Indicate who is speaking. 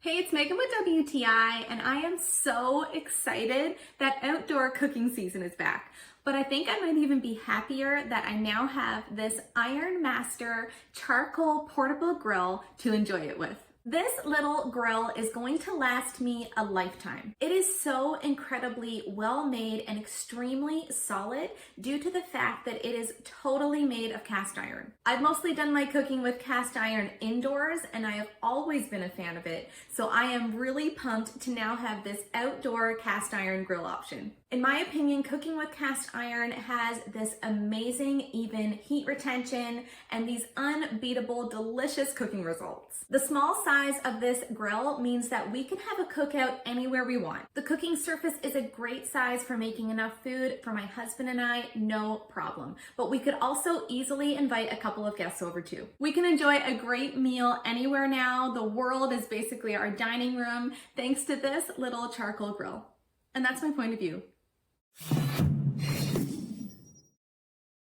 Speaker 1: Hey, it's Megan with WTI, and I am so excited that outdoor cooking season is back. But I think I might even be happier that I now have this IronMaster charcoal portable grill to enjoy it with. This little grill is going to last me a lifetime. It is so incredibly well made and extremely solid due to the fact that it is totally made of cast iron. I've mostly done my cooking with cast iron indoors and I have always been a fan of it. So I am really pumped to now have this outdoor cast iron grill option. In my opinion, cooking with cast iron has this amazing even heat retention and these unbeatable delicious cooking results. The small size of this grill means that we can have a cookout anywhere we want. The cooking surface is a great size for making enough food for my husband and I, no problem. But we could also easily invite a couple of guests over too. We can enjoy a great meal anywhere now. The world is basically our dining room thanks to this little charcoal grill. And that's my point of view.